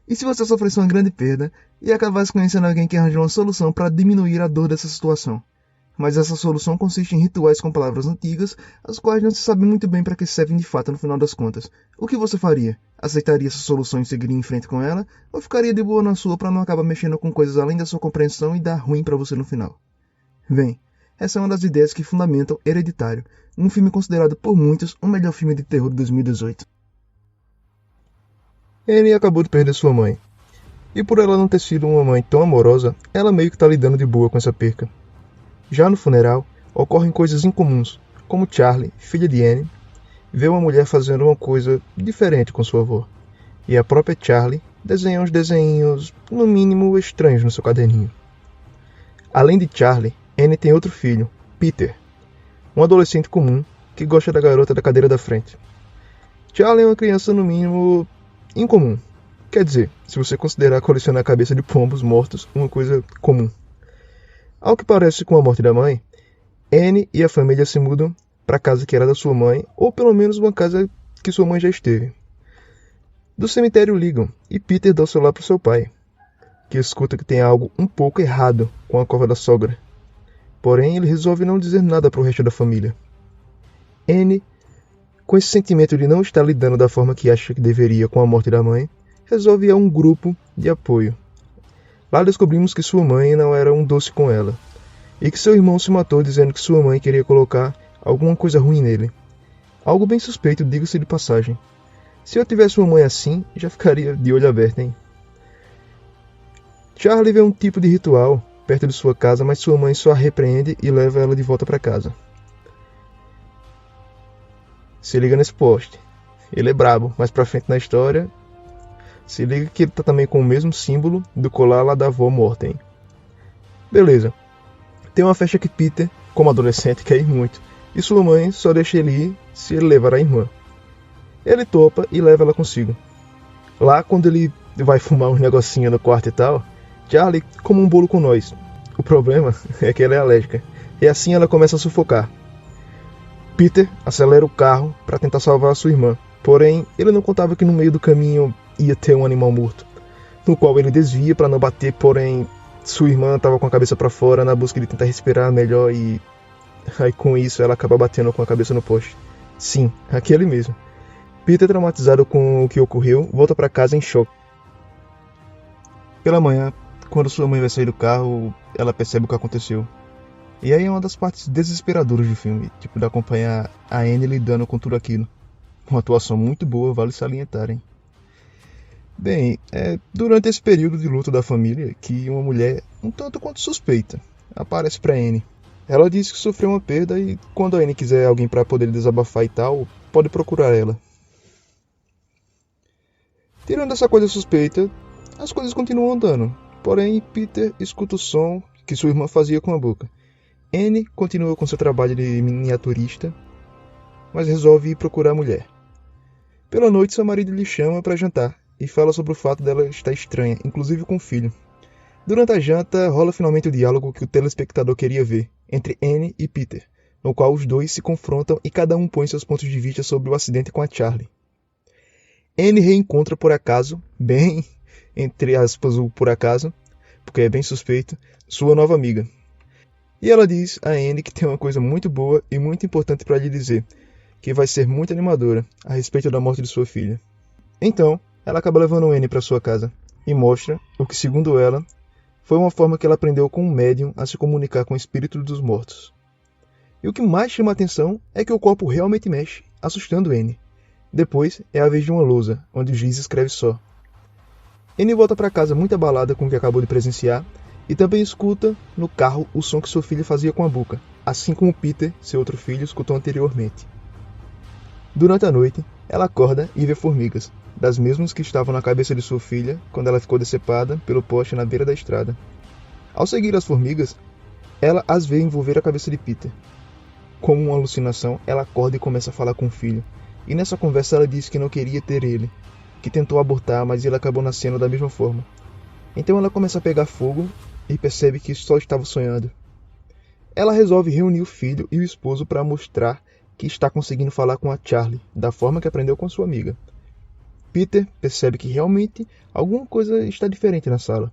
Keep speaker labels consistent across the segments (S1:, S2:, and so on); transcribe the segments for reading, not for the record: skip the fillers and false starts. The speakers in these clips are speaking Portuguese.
S1: E se você sofresse uma grande perda e acabasse conhecendo alguém que arranjou uma solução para diminuir a dor dessa situação? Mas essa solução consiste em rituais com palavras antigas, as quais não se sabe muito bem para que servem de fato no final das contas. O que você faria? Aceitaria essa solução e seguiria em frente com ela? Ou ficaria de boa na sua para não acabar mexendo com coisas além da sua compreensão e dar ruim para você no final? Bem, essa é uma das ideias que fundamentam Hereditário, um filme considerado por muitos o melhor filme de terror de 2018. Annie acabou de perder sua mãe. E por ela não ter sido uma mãe tão amorosa, ela meio que tá lidando de boa com essa perca. Já no funeral, ocorrem coisas incomuns, como Charlie, filha de Annie, vê uma mulher fazendo uma coisa diferente com sua avó. E a própria Charlie desenha uns desenhos, no mínimo, estranhos no seu caderninho. Além de Charlie, Annie tem outro filho, Peter, um adolescente comum que gosta da garota da cadeira da frente. Charlie é uma criança, no mínimo, incomum. Quer dizer, se você considerar colecionar a cabeça de pombos mortos uma coisa comum. Ao que parece, com a morte da mãe, Annie e a família se mudam para a casa que era da sua mãe, ou pelo menos uma casa que sua mãe já esteve. Do cemitério ligam e Peter dá o celular para seu pai, que escuta que tem algo um pouco errado com a cova da sogra. Porém, ele resolve não dizer nada para o resto da família. Annie, com esse sentimento de não estar lidando da forma que acha que deveria com a morte da mãe, resolve ir a um grupo de apoio. Lá descobrimos que sua mãe não era um doce com ela, e que seu irmão se matou dizendo que sua mãe queria colocar alguma coisa ruim nele. Algo bem suspeito, diga-se de passagem. Se eu tivesse uma mãe assim, já ficaria de olho aberto, hein? Charlie vê um tipo de ritual perto de sua casa, mas sua mãe só a repreende e leva ela de volta para casa. Se liga nesse poste. Ele é brabo, mais pra frente na história, se liga que ele tá também com o mesmo símbolo do colar lá da avó morta, hein? Beleza. Tem uma festa que Peter, como adolescente, quer ir muito, e sua mãe só deixa ele ir se ele levar a irmã. Ele topa e leva ela consigo. Lá, quando ele vai fumar uns negocinhos no quarto e tal, Charlie come um bolo com nós. O problema é que ela é alérgica, e assim ela começa a sufocar. Peter acelera o carro para tentar salvar a sua irmã, porém ele não contava que no meio do caminho ia ter um animal morto, no qual ele desvia para não bater, porém sua irmã estava com a cabeça para fora na busca de tentar respirar melhor e aí com isso ela acaba batendo com a cabeça no poste. Sim, aquele mesmo. Peter, traumatizado com o que ocorreu, volta para casa em choque. Pela manhã, quando sua mãe vai sair do carro, ela percebe o que aconteceu. E aí é uma das partes desesperadoras do filme, tipo, de acompanhar a Annie lidando com tudo aquilo. Uma atuação muito boa, vale salientar, hein? Bem, é durante esse período de luto da família que uma mulher, um tanto quanto suspeita, aparece para Annie. Ela diz que sofreu uma perda e quando a Annie quiser alguém para poder desabafar e tal, pode procurar ela. Tirando essa coisa suspeita, as coisas continuam andando. Porém, Peter escuta o som que sua irmã fazia com a boca. Annie continua com seu trabalho de miniaturista, mas resolve ir procurar a mulher. Pela noite, seu marido lhe chama para jantar e fala sobre o fato dela estar estranha, inclusive com o filho. Durante a janta, rola finalmente o diálogo que o telespectador queria ver, entre Annie e Peter, no qual os dois se confrontam e cada um põe seus pontos de vista sobre o acidente com a Charlie. Annie reencontra por acaso, bem, entre aspas, o por acaso, porque é bem suspeito, sua nova amiga. E ela diz a Annie que tem uma coisa muito boa e muito importante para lhe dizer, que vai ser muito animadora a respeito da morte de sua filha. Então, ela acaba levando Annie para sua casa e mostra o que, segundo ela, foi uma forma que ela aprendeu com um médium a se comunicar com o espírito dos mortos. E o que mais chama a atenção é que o corpo realmente mexe, assustando Annie. Depois é a vez de uma lousa, onde o giz escreve só. Annie volta para casa muito abalada com o que acabou de presenciar e também escuta no carro o som que sua filha fazia com a boca, assim como Peter, seu outro filho, escutou anteriormente. Durante a noite, ela acorda e vê formigas, das mesmas que estavam na cabeça de sua filha quando ela ficou decepada pelo poste na beira da estrada. Ao seguir as formigas, ela as vê envolver a cabeça de Peter. Como uma alucinação, ela acorda e começa a falar com o filho, e nessa conversa ela diz que não queria ter ele, que tentou abortar, mas ele acabou nascendo da mesma forma. Então ela começa a pegar fogo e percebe que só estava sonhando. Ela resolve reunir o filho e o esposo para mostrar que está conseguindo falar com a Charlie, da forma que aprendeu com sua amiga. Peter percebe que realmente alguma coisa está diferente na sala.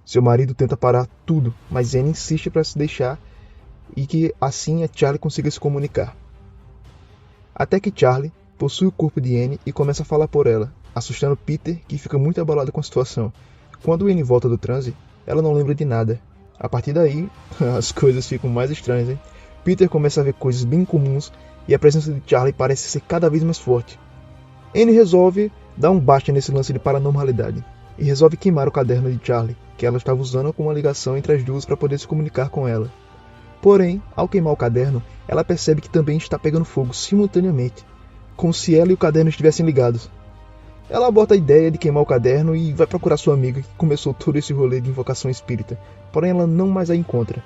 S1: Seu marido tenta parar tudo, mas Anne insiste para se deixar e que assim a Charlie consiga se comunicar. Até que Charlie possui o corpo de Anne e começa a falar por ela, assustando Peter, que fica muito abalado com a situação. Quando Anne volta do transe, ela não lembra de nada. A partir daí, as coisas ficam mais estranhas, hein? Peter começa a ver coisas bem comuns e a presença de Charlie parece ser cada vez mais forte. Anne resolve dar um basta nesse lance de paranormalidade e resolve queimar o caderno de Charlie, que ela estava usando como uma ligação entre as duas para poder se comunicar com ela. Porém, ao queimar o caderno, ela percebe que também está pegando fogo simultaneamente, como se ela e o caderno estivessem ligados. Ela aborta a ideia de queimar o caderno e vai procurar sua amiga que começou todo esse rolê de invocação espírita, porém ela não mais a encontra.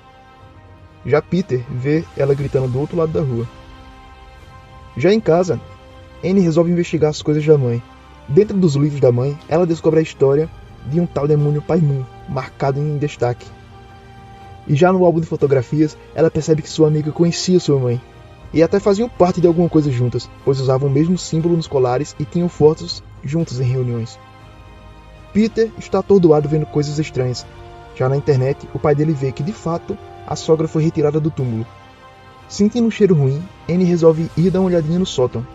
S1: Já Peter vê ela gritando do outro lado da rua. Já em casa, Anne resolve investigar as coisas da mãe. Dentro dos livros da mãe, ela descobre a história de um tal demônio Paimon, marcado em destaque. E já no álbum de fotografias, ela percebe que sua amiga conhecia sua mãe, e até faziam parte de alguma coisa juntas, pois usavam o mesmo símbolo nos colares e tinham fotos juntos em reuniões. Peter está atordoado vendo coisas estranhas. Já na internet, o pai dele vê que, de fato, a sogra foi retirada do túmulo. Sentindo um cheiro ruim, Anne resolve ir dar uma olhadinha no sótão.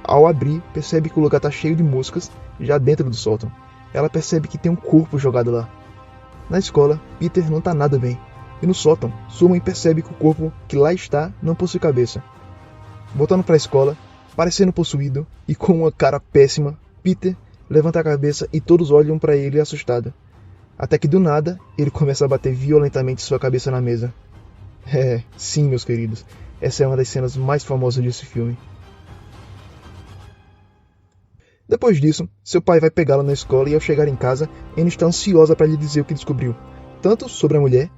S1: Ao abrir, percebe que o lugar está cheio de moscas, já dentro do sótão. Ela percebe que tem um corpo jogado lá. Na escola, Peter não está nada bem. E no sótão, sua mãe percebe que o corpo que lá está não possui cabeça. Voltando para a escola, parecendo possuído e com uma cara péssima, Peter levanta a cabeça e todos olham para ele assustado. Até que do nada, ele começa a bater violentamente sua cabeça na mesa. Sim, meus queridos, essa é uma das cenas mais famosas desse filme. Depois disso, seu pai vai pegá-la na escola e ao chegar em casa, Anne está ansiosa para lhe dizer o que descobriu, tanto sobre a mulher,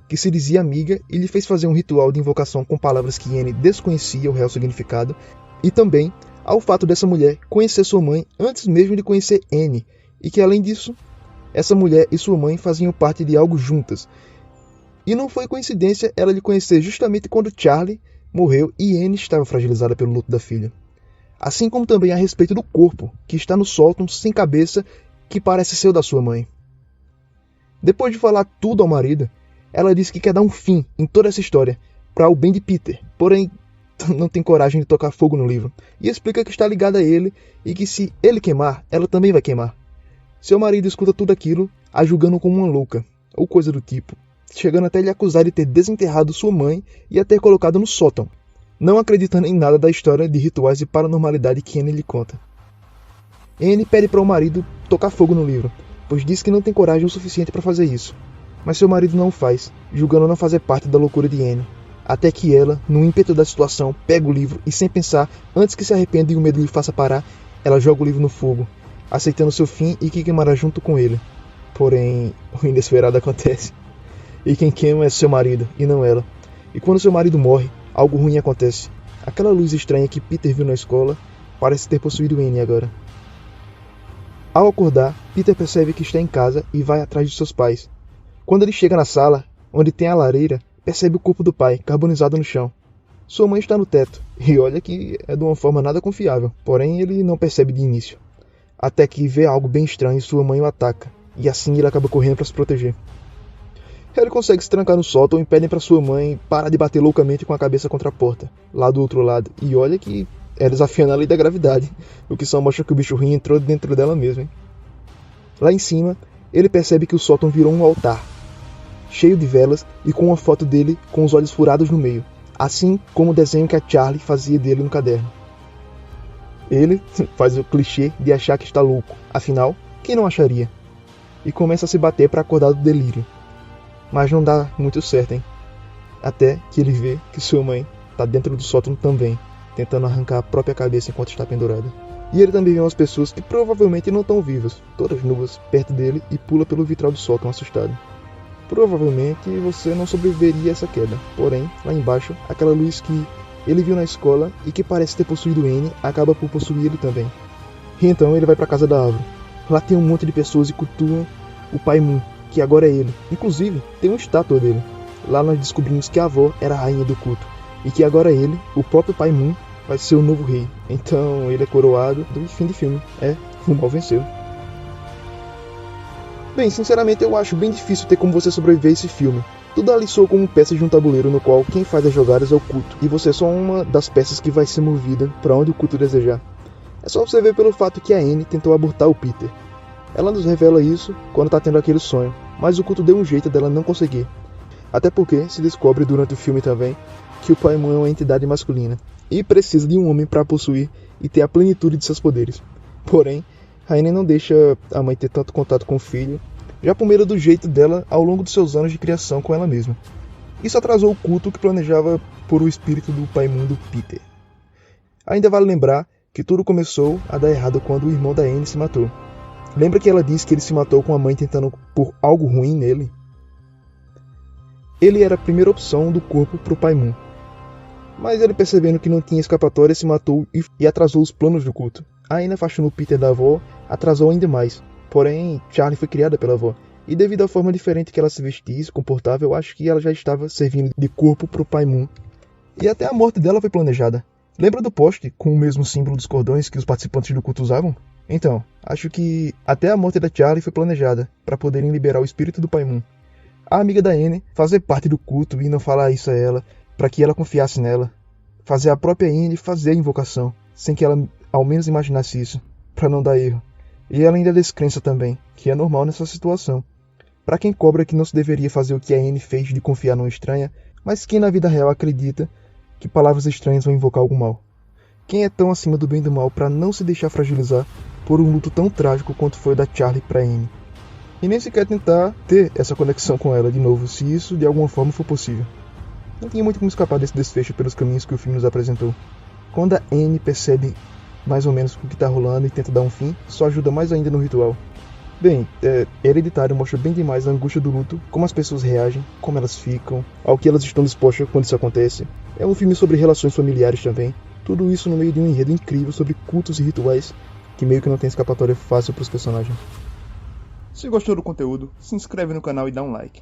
S1: que se dizia amiga e lhe fez fazer um ritual de invocação com palavras que Anne desconhecia o real significado, e também ao fato dessa mulher conhecer sua mãe antes mesmo de conhecer Anne, e que além disso, essa mulher e sua mãe faziam parte de algo juntas. E não foi coincidência ela lhe conhecer justamente quando Charlie morreu e Anne estava fragilizada pelo luto da filha. Assim como também a respeito do corpo, que está no sótão sem cabeça, que parece ser o da sua mãe. Depois de falar tudo ao marido, ela diz que quer dar um fim em toda essa história, para o bem de Peter, porém não tem coragem de tocar fogo no livro, e explica que está ligada a ele e que se ele queimar, ela também vai queimar. Seu marido escuta tudo aquilo, a julgando como uma louca, ou coisa do tipo, chegando até lhe acusar de ter desenterrado sua mãe e a ter colocado no sótão, não acreditando em nada da história de rituais e paranormalidade que Anne lhe conta. Anne pede para o marido tocar fogo no livro, pois diz que não tem coragem o suficiente para fazer isso. Mas seu marido não o faz, julgando não fazer parte da loucura de Anne. Até que ela, no ímpeto da situação, pega o livro e sem pensar, antes que se arrependa e o medo lhe faça parar, ela joga o livro no fogo, aceitando seu fim e que queimará junto com ele. Porém, o inesperado acontece. E quem queima é seu marido, e não ela. E quando seu marido morre, algo ruim acontece. Aquela luz estranha que Peter viu na escola parece ter possuído Anne agora. Ao acordar, Peter percebe que está em casa e vai atrás de seus pais. Quando ele chega na sala, onde tem a lareira, percebe o corpo do pai, carbonizado no chão. Sua mãe está no teto, e olha que é de uma forma nada confiável, porém ele não percebe de início. Até que vê algo bem estranho e sua mãe o ataca, e assim ele acaba correndo para se proteger. Ele consegue se trancar no sótão e pedem para sua mãe parar de bater loucamente com a cabeça contra a porta, lá do outro lado, e olha que é desafiando a lei da gravidade, o que só mostra que o bicho ruim entrou dentro dela mesmo, hein? Lá em cima, ele percebe que o sótão virou um altar, cheio de velas e com uma foto dele com os olhos furados no meio, assim como o desenho que a Charlie fazia dele no caderno. Ele faz o clichê de achar que está louco, afinal, quem não acharia? E começa a se bater para acordar do delírio. Mas não dá muito certo, hein? Até que ele vê que sua mãe está dentro do sótão também, tentando arrancar a própria cabeça enquanto está pendurada. E ele também vê umas pessoas que provavelmente não estão vivas, todas nuas, perto dele e pula pelo vitral do sótão assustado. Provavelmente você não sobreviveria a essa queda, porém, lá embaixo, aquela luz que ele viu na escola e que parece ter possuído Anne acaba por possuir ele também. E então ele vai para a casa da árvore. Lá tem um monte de pessoas e cultuam o pai Moon, que agora é ele. Inclusive, tem uma estátua dele. Lá nós descobrimos que a avó era a rainha do culto e que agora ele, o próprio pai Moon, vai ser o novo rei. Então ele é coroado do fim de filme. o mal venceu. Bem, sinceramente eu acho bem difícil ter como você sobreviver a esse filme. Tudo ali soa como peças de um tabuleiro no qual quem faz as jogadas é o culto, e você é só uma das peças que vai ser movida para onde o culto desejar. É só você ver pelo fato que a Annie tentou abortar o Peter. Ela nos revela isso quando tá tendo aquele sonho, mas o culto deu um jeito dela não conseguir. Até porque se descobre durante o filme também que o Paimon é uma entidade masculina, e precisa de um homem para possuir e ter a plenitude de seus poderes. Porém, a Annie não deixa a mãe ter tanto contato com o filho, já por medo do jeito dela ao longo dos seus anos de criação com ela mesma. Isso atrasou o culto que planejava por o espírito do Paimon do Peter. Ainda vale lembrar que tudo começou a dar errado quando o irmão da Annie se matou. Lembra que ela disse que ele se matou com a mãe tentando pôr algo ruim nele? Ele era a primeira opção do corpo para o Paimon. Mas ele, percebendo que não tinha escapatória, se matou e atrasou os planos do culto. A Annie afastou o Peter da avó, atrasou ainda mais. Porém, Charlie foi criada pela avó. E devido à forma diferente que ela se vestia e se comportava, eu acho que ela já estava servindo de corpo para o Paimon. E até a morte dela foi planejada. Lembra do poste com o mesmo símbolo dos cordões que os participantes do culto usavam? Então, acho que até a morte da Charlie foi planejada, para poderem liberar o espírito do Paimon. A amiga da Annie fazer parte do culto e não falar isso a ela, para que ela confiasse nela. Fazer a própria Annie fazer a invocação, sem que ela ao menos imaginasse isso, para não dar erro. E ela ainda descrença também, que é normal nessa situação. Para quem cobra que não se deveria fazer o que a Annie fez de confiar numa estranha, mas quem na vida real acredita que palavras estranhas vão invocar algo mal. Quem é tão acima do bem e do mal para não se deixar fragilizar por um luto tão trágico quanto foi o da Charlie para Annie? E nem sequer tentar ter essa conexão com ela de novo, se isso de alguma forma for possível. Não tinha muito como escapar desse desfecho pelos caminhos que o filme nos apresentou. Quando a Annie percebe mais ou menos o que está rolando e tenta dar um fim, só ajuda mais ainda no ritual. Bem, Hereditário mostra bem demais a angústia do luto, como as pessoas reagem, como elas ficam, ao que elas estão dispostas quando isso acontece. É um filme sobre relações familiares também, tudo isso no meio de um enredo incrível sobre cultos e rituais, que meio que não tem escapatória fácil para os personagens. Se gostou do conteúdo, se inscreve no canal e dá um like.